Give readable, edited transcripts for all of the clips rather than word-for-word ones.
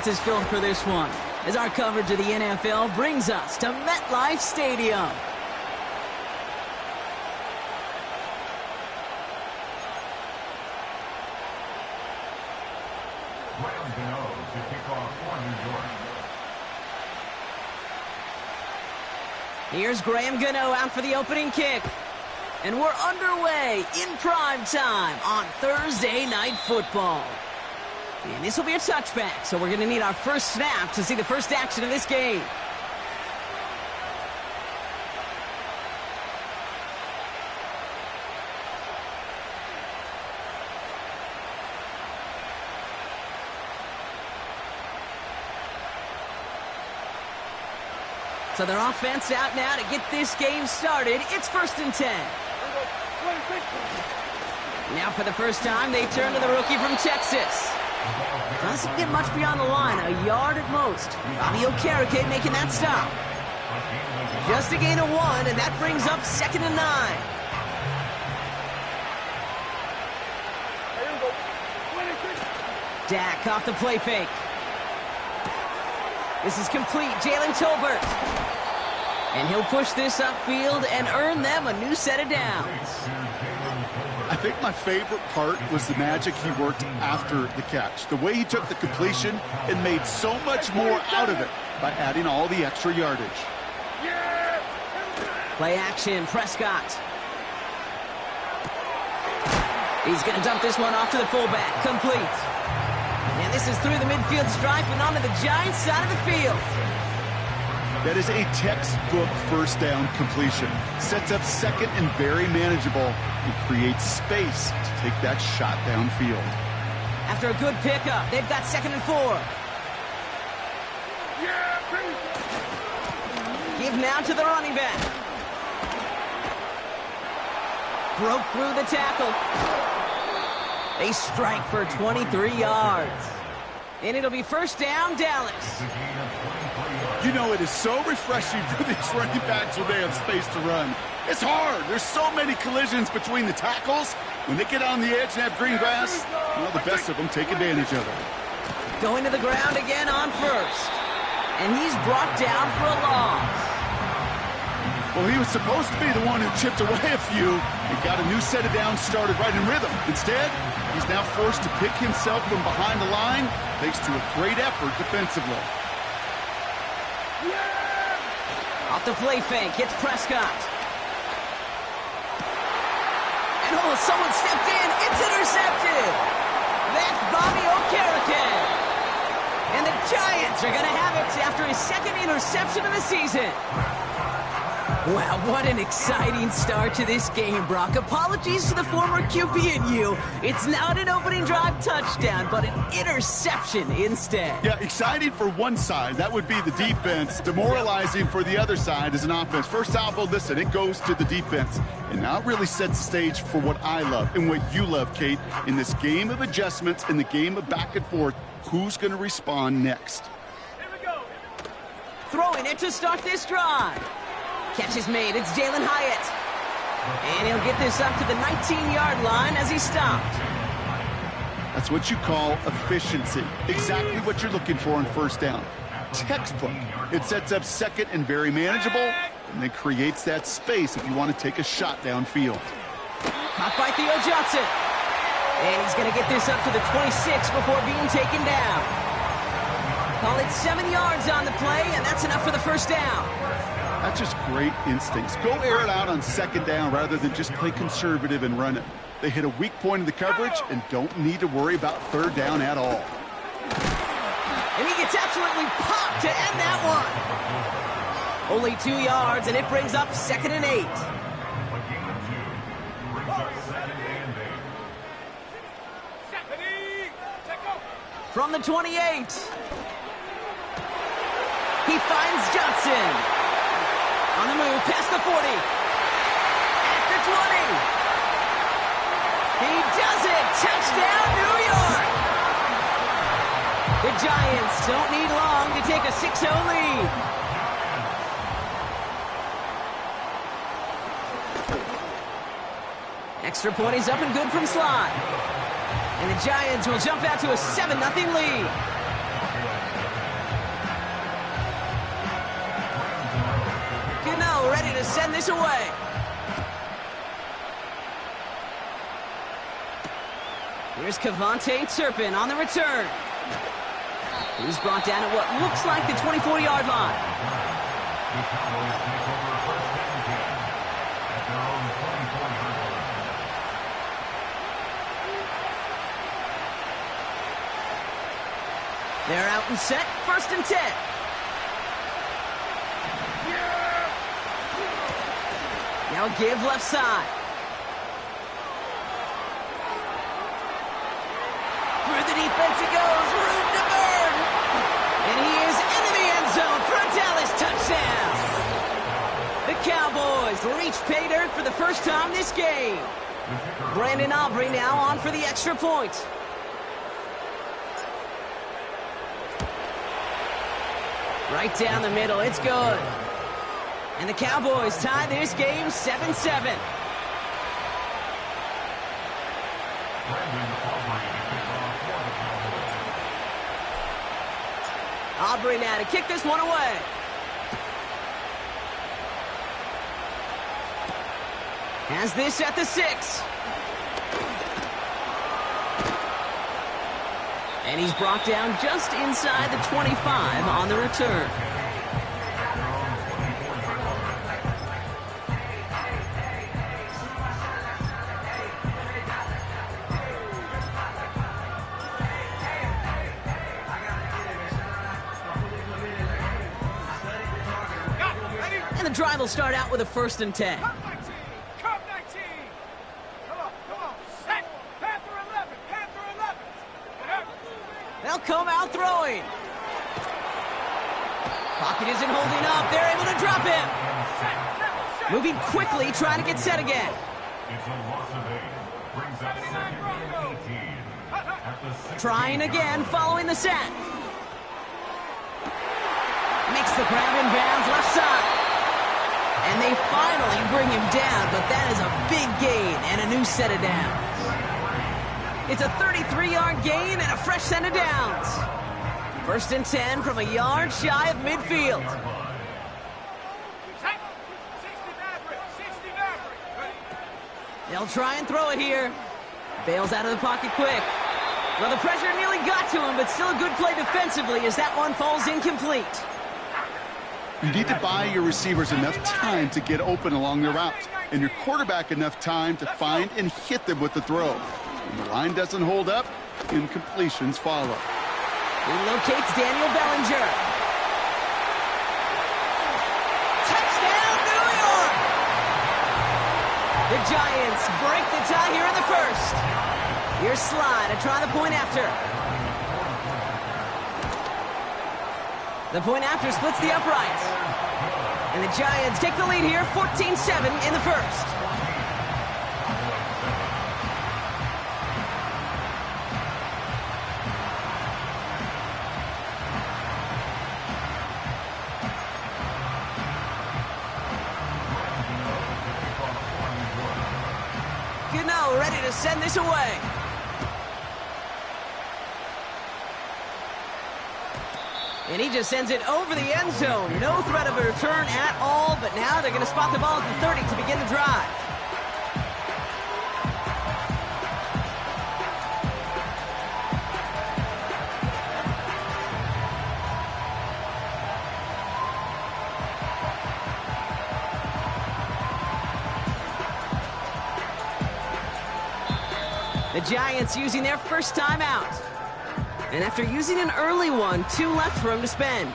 is filmed for this one, as our coverage of the NFL brings us to MetLife Stadium. Here's Graham Gano out for the opening kick. And we're underway in prime time on Thursday Night Football. And this will be a touchback, so we're going to need our first snap to see the first action of this game. So their offense out now to get this game started. It's 1st and 10. Now for the first time, they turn to the rookie from Texas. Doesn't get much beyond the line, a yard at most. Bobby Okereke making that stop. Just a gain of 1, and that brings up 2nd and 9. Dak off the play fake. This is complete. Jalen Tolbert. And he'll push this upfield and earn them a new set of downs. I think my favorite part was the magic he worked after the catch. The way he took the completion and made so much more out of it by adding all the extra yardage. Play action, Prescott. He's going to dump this one off to the fullback. Complete. And this is through the midfield stripe and onto the Giants side of the field. That is a textbook first down completion. Sets up second and very manageable and creates space to take that shot downfield. After a good pickup, they've got 2nd and 4. Give now to the running back. Broke through the tackle. They strike for 23 yards. And it'll be 1st down, Dallas. You know, it is so refreshing for these running backs when they have space to run. It's hard. There's so many collisions between the tackles. When they get on the edge and have green grass, well, the best of them take advantage of it. Going to the ground again on 1st. And he's brought down for a loss. Well, he was supposed to be the one who chipped away a few and got a new set of downs started right in rhythm. Instead, he's now forced to pick himself from behind the line, thanks to a great effort defensively. Off the play fake, hits Prescott. And someone stepped in. It's intercepted. That's Bobby Okereke. And the Giants are going to have it after his 2nd interception of the season. Wow, what an exciting start to this game, Brock. Apologies to the former QB and you. It's not an opening drive touchdown, but an interception instead. Yeah, exciting for one side. That would be the defense. Demoralizing for the other side as an offense. First salvo, listen, it goes to the defense. And now it really sets the stage for what I love and what you love, Kate. In this game of adjustments, in the game of back and forth, who's going to respond next? Here we go. Throwing it to start this drive. Catch is made. It's Jalen Hyatt. And he'll get this up to the 19-yard line as he stopped. That's what you call efficiency. Exactly what you're looking for on 1st down. Textbook. It sets up 2nd and very manageable, and then creates that space if you want to take a shot downfield. Caught by Theo Johnson. And he's going to get this up to the 26 before being taken down. Call it 7 yards on the play, and that's enough for the 1st down. That's just great instincts. Go air it out on 2nd down rather than just play conservative and run it. They hit a weak point in the coverage and don't need to worry about 3rd down at all. And he gets absolutely popped to end that one. Only 2 yards, and it brings up 2nd and 8. From the 28. He finds Johnson. On the move, past the 40. At the 20. He does it! Touchdown, New York! The Giants don't need long to take a 6-0 lead. Extra point is up and good from Sly. And the Giants will jump out to a 7-0 lead. to send this away. Here's Kevontae Turpin on the return. He's brought down at what looks like the 24-yard line. They're out and set, 1st and 10. Now give left side. Through the defense it goes, room to burn. And he is into the end zone for a Dallas touchdown. The Cowboys reach pay dirt for the first time this game. Brandon Aubrey now on for the extra point. Right down the middle, it's good. And the Cowboys tie this game 7-7. Aubrey now to kick this one away. Has this at the 6. And he's brought down just inside the 25 on the return. And the drive will start out with a 1st and 10. They'll come out throwing. Pocket isn't holding up. They're able to drop him. Moving quickly, trying to get set again. Trying again, following the set. Makes the grab in bounds, left side. And they finally bring him down, but that is a big gain and a new set of downs. It's a 33-yard gain and a fresh set of downs. 1st and 10 from a yard shy of midfield. They'll try and throw it here. Bails out of the pocket quick. Well, the pressure nearly got to him, but still a good play defensively as that one falls incomplete. You need to buy your receivers enough time to get open along their routes, and your quarterback enough time to find and hit them with the throw. When the line doesn't hold up, incompletions follow. He locates Daniel Bellinger. Touchdown, New York! The Giants break the tie here in the 1st. Here's Slye to try the point after. The point after splits the uprights. And the Giants take the lead here, 14-7 in the 1st. Gano ready to send this away. And he just sends it over the end zone. No threat of a return at all, but now they're going to spot the ball at the 30 to begin the drive. The Giants using their first time out. And after using an early one, 2 left for him to spend.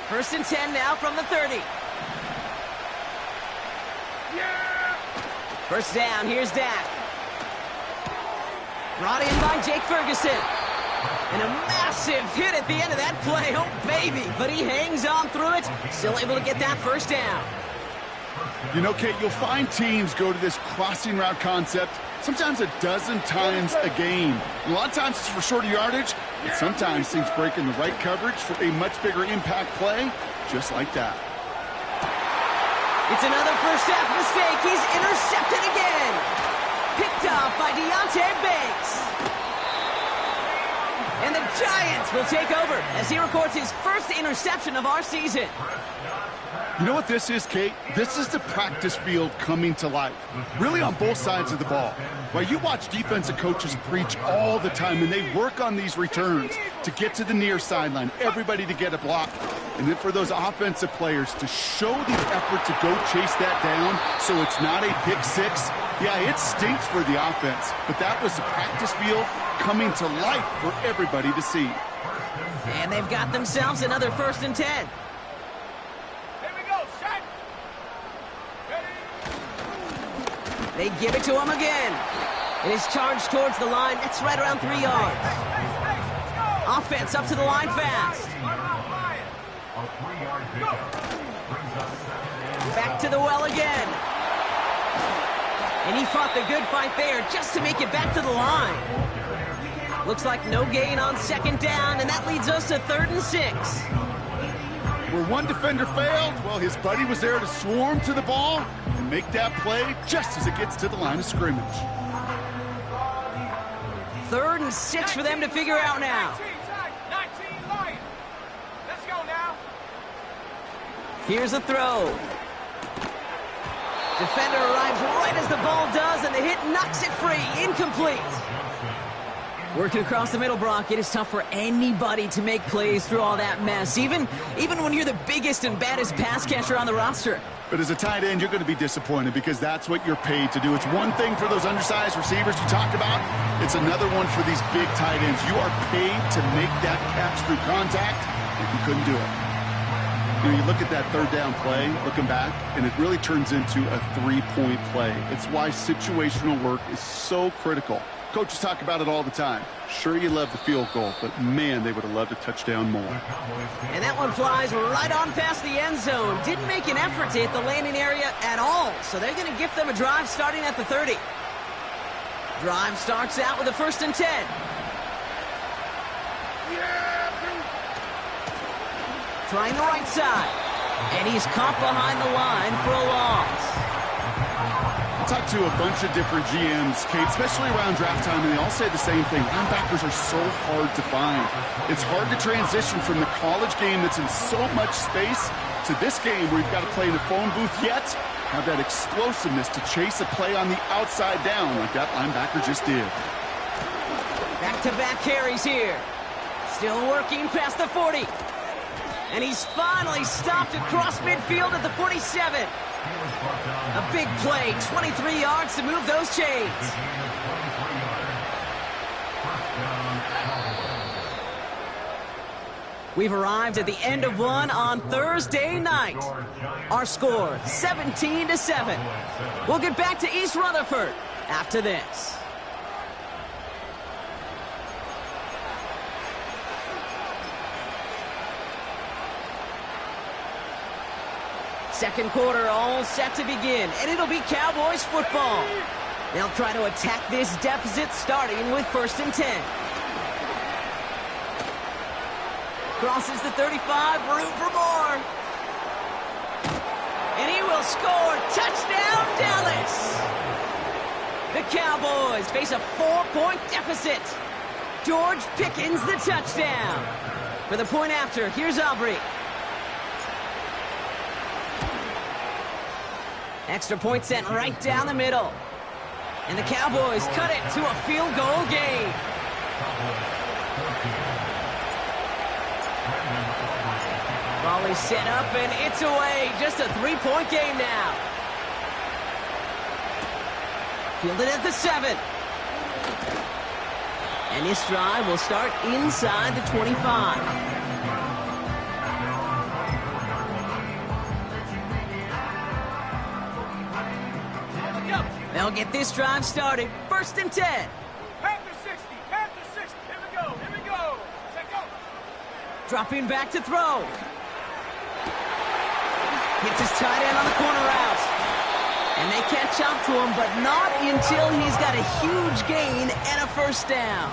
First and 10 now from the 30. First down, here's Dak. Brought in by Jake Ferguson. And a massive hit at the end of that play. Oh, baby. But he hangs on through it. Still able to get that first down. You know, Kate, you'll find teams go to this crossing route concept sometimes a dozen times a game. And a lot of times it's for shorter yardage, but sometimes things break in the right coverage for a much bigger impact play, just like that. It's another first half mistake. He's intercepted again. Picked off by Deonte Banks. And the Giants will take over as he records his first interception of our season. You know what this is, Kate? This is the practice field coming to life, really on both sides of the ball. While you watch defensive coaches preach all the time, and they work on these returns to get to the near sideline, everybody to get a block, and then for those offensive players to show the effort to go chase that down so it's not a pick six. Yeah, it stinks for the offense, but that was the practice field coming to life for everybody to see. And they've got themselves another 1st and 10. They give it to him again. It is charged towards the line. That's right around 3 yards. Offense up to the line fast. Back to the well again. And he fought the good fight there just to make it back to the line. Looks like no gain on 2nd down, and that leads us to 3rd and 6. Where one defender failed, well, his buddy was there to swarm to the ball and make that play just as it gets to the line of scrimmage. 3rd and 6 for them to figure out now. 19 Lions. Let's go now. Here's a throw. Defender arrives right as the ball does, and the hit knocks it free. Incomplete. Working across the middle, Brock, it is tough for anybody to make plays through all that mess, even when you're the biggest and baddest pass catcher on the roster. But as a tight end, you're going to be disappointed because that's what you're paid to do. It's one thing for those undersized receivers you talked about. It's another one for these big tight ends. You are paid to make that catch through contact, and you couldn't do it. You know, you look at that 3rd down play, looking back, and it really turns into a 3-point play. It's why situational work is so critical. Coaches talk about it all the time. Sure, you love the field goal, but man, they would have loved a touchdown more. And that one flies right on past the end zone. Didn't make an effort to hit the landing area at all, so they're going to gift them a drive starting at the 30. Drive starts out with a 1st and 10. Trying the right side, and he's caught behind the line for a loss. Talked to a bunch of different GMs, Kate, especially around draft time, and they all say the same thing. Linebackers are so hard to find. It's hard to transition from the college game that's in so much space to this game where you've got to play in a phone booth, yet have that explosiveness to chase a play on the outside down like that linebacker just did. Back-to-back carries here. Still working past the 40. And he's finally stopped across midfield at the 47. A big play, 23 yards to move those chains. We've arrived at the end of one on Thursday night. Our score, 17-7. We'll get back to East Rutherford after this. Second quarter all set to begin, and it'll be Cowboys football. They'll try to attack this deficit starting with 1st and 10. Crosses the 35, room for more. And he will score. Touchdown, Dallas. The Cowboys face a 4-point deficit. George Pickens the touchdown. For the point after, here's Aubrey. Extra point sent right down the middle. And the Cowboys cut it to a field goal game. Ball is set up and it's away. Just a 3-point game now. Fielded at the 7. And this drive will start inside the 25. They'll get this drive started. 1st and 10. Panther 60. Panther 60. Here we go. Here we go. Set go. Dropping back to throw. Hits his tight end on the corner route. catch up to him, but not until he's got a huge gain and a first down.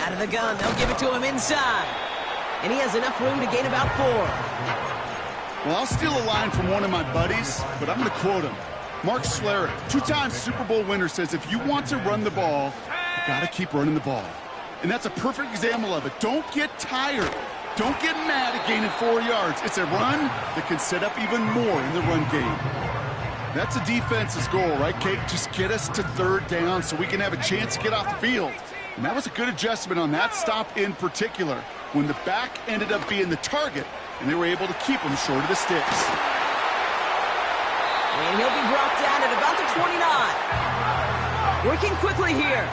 Out of the gun, they'll give it to him inside. And he has enough room to gain about 4. Well, I'll steal a line from one of my buddies, but I'm going to quote him. Mark Schlereth, 2-time Super Bowl winner, says if you want to run the ball, you got to keep running the ball. And that's a perfect example of it. Don't get tired. Don't get mad at gaining 4 yards. It's a run that can set up even more in the run game. That's a defense's goal, right, Kate? Just get us to 3rd down so we can have a chance to get off the field. And that was a good adjustment on that stop in particular, when the back ended up being the target, and they were able to keep him short of the sticks. And he'll be brought down at about the 29. Working quickly here.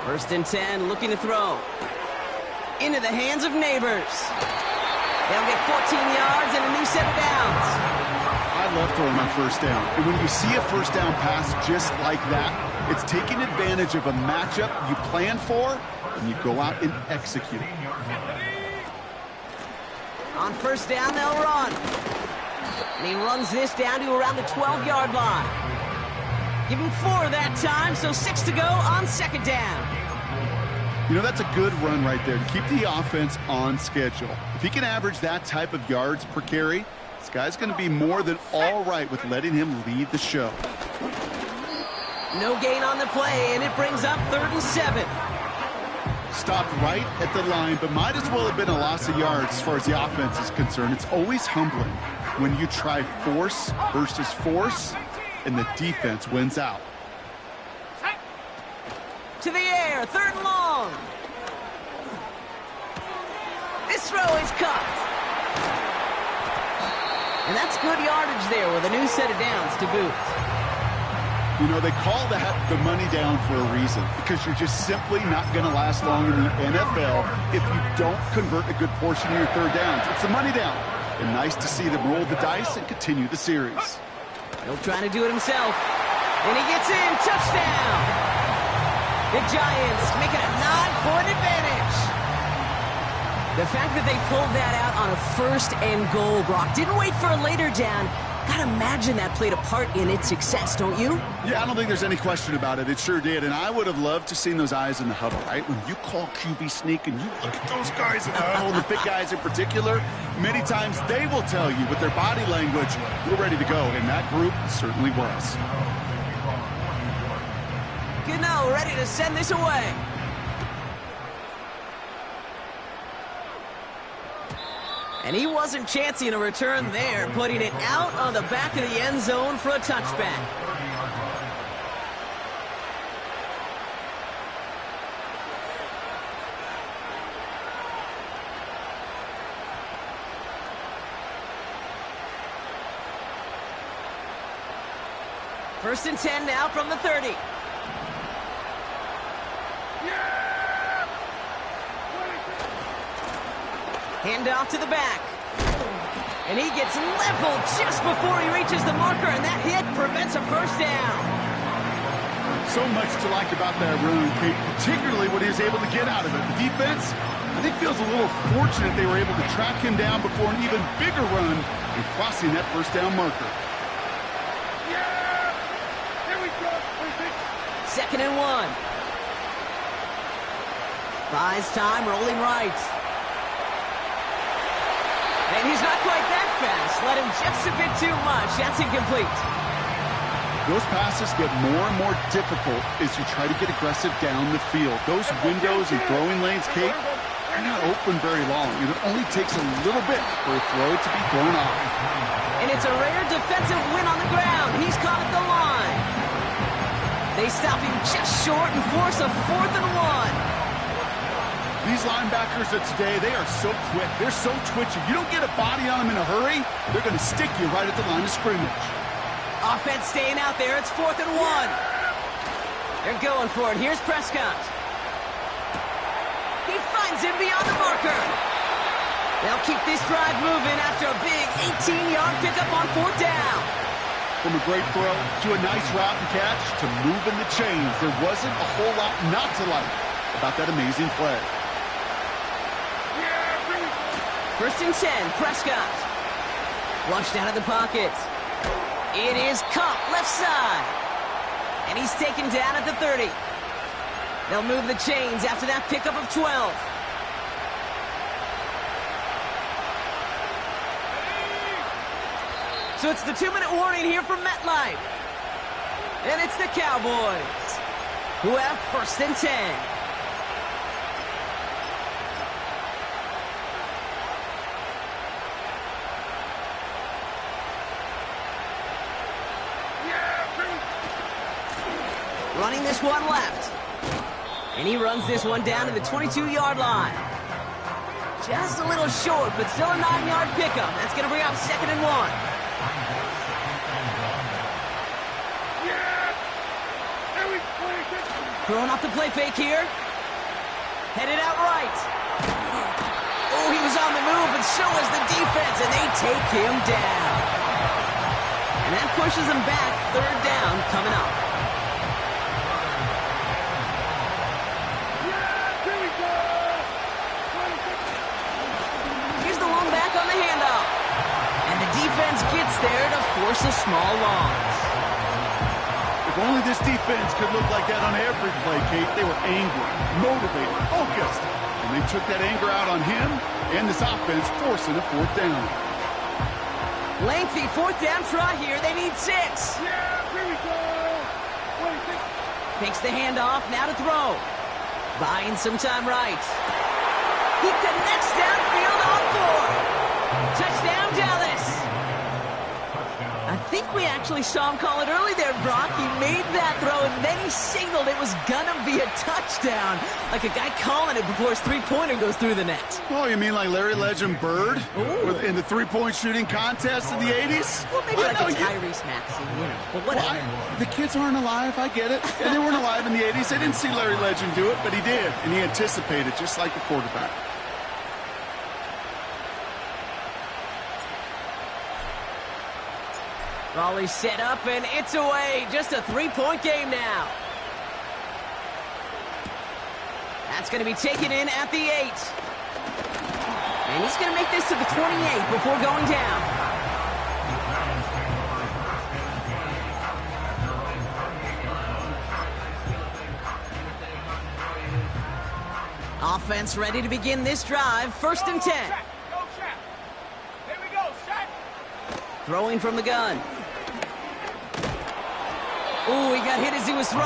First and 10, looking to throw. Into the hands of Neighbors. They'll get 14 yards and a new set of downs. I love throwing on first down. And when you see a first down pass just like that, it's taking advantage of a matchup you plan for, and you go out and execute. On first down, they'll run. And he runs this down to around the 12-yard line. Give him 4 that time, so 6 to go on 2nd down. You know, that's a good run right there to keep the offense on schedule. If he can average that type of yards per carry, this guy's going to be more than all right with letting him lead the show. No gain on the play, and it brings up 3rd and 7. Stopped right at the line, but might as well have been a loss of yards as far as the offense is concerned. It's always humbling when you try force versus force, and the defense wins out. To the air, 3rd and long. This throw is caught. And that's good yardage there with a new set of downs to boot. You know, they call that the money down for a reason, because you're just simply not going to last long in the NFL if you don't convert a good portion of your 3rd downs. It's the money down. And nice to see them roll the dice and continue the series. He'll try to do it himself. And he gets in. Touchdown. The Giants make it a 9-point advantage. The fact that they pulled that out on a 1st and goal, Brock, didn't wait for a later down. Gotta imagine that played a part in its success, don't you? Yeah, I don't think there's any question about it. It sure did. And I would have loved to seen those eyes in the huddle, right? When you call QB sneak and you look at those guys in the huddle, the big guys in particular, many times they will tell you with their body language, we're ready to go. And that group certainly was. Gano ready to send this away. And he wasn't chancing a return there, putting it out on the back of the end zone for a touchback. First and 10 now from the 30. Hand off to the back. And he gets leveled just before he reaches the marker, and that hit prevents a first down. So much to like about that run, Kate, particularly what he was able to get out of it. The defense, I think, feels a little fortunate they were able to track him down before an even bigger run and crossing that first down marker. Yeah! Here we go. 2nd and 1. Buys time, rolling right. And he's not quite that fast. Let him just a bit too much. That's incomplete. Those passes get more and more difficult as you try to get aggressive down the field. Those windows and throwing lanes, Kate, they're not open very long. It only takes a little bit for a throw to be thrown off. And it's a rare defensive win on the ground. He's caught at the line. They stop him just short and force a 4th and 1. These linebackers of today, they are so quick. They're so twitchy. You don't get a body on them in a hurry, they're going to stick you right at the line of scrimmage. Offense staying out there. It's 4th and 1. They're going for it. Here's Prescott. He finds him beyond the marker. They'll keep this drive moving after a big 18-yard pickup on 4th down. From a great throw to a nice route and catch to moving the chains, there wasn't a whole lot not to like. about that amazing play. First and 10, Prescott. Flushed out of the pocket. It is Kupp, left side. And he's taken down at the 30. They'll move the chains after that pickup of 12. So it's the 2-minute warning here from MetLife. And it's the Cowboys who have first and 10. Running this one left. And he runs this one down to the 22-yard line. Just a little short, but still a 9-yard pickup. That's going to bring up 2nd and 1. Throwing off the play fake here. Headed out right. Oh, he was on the move, but so was the defense, and they take him down. And that pushes him back. 3rd down coming up. Here's the long back on the handoff. And the defense gets there to force a small loss. If only this defense could look like that on every play, Kate. They were angry, motivated, focused. And they took that anger out on him and this offense, forcing a 4th down. Lengthy 4th down try here. They need 6. Takes the handoff, now to throw. Buying some time right. He connects downfield on 4. Touchdown, Dallas. I think we actually saw him call it early there, Brock. He made that throw, and then he signaled it was gonna be a touchdown. Like a guy calling it before his three-pointer goes through the net. Oh, you mean like Larry Legend Bird in the three-point shooting contest in the 80s? Well, maybe like a Tyrese Maxey, you know. But whatever. The kids aren't alive, I get it. And they weren't alive in the 80s. They didn't see Larry Legend do it, but he did. And he anticipated, just like the quarterback. Raleigh set up, and it's away. Just a 3-point game now. That's going to be taken in at the 8. And he's going to make this to the 28 before going down. Offense ready to begin this drive. First and 10. Go, check. Here we go, set. Throwing from the gun. Ooh, he got hit as he was throwing.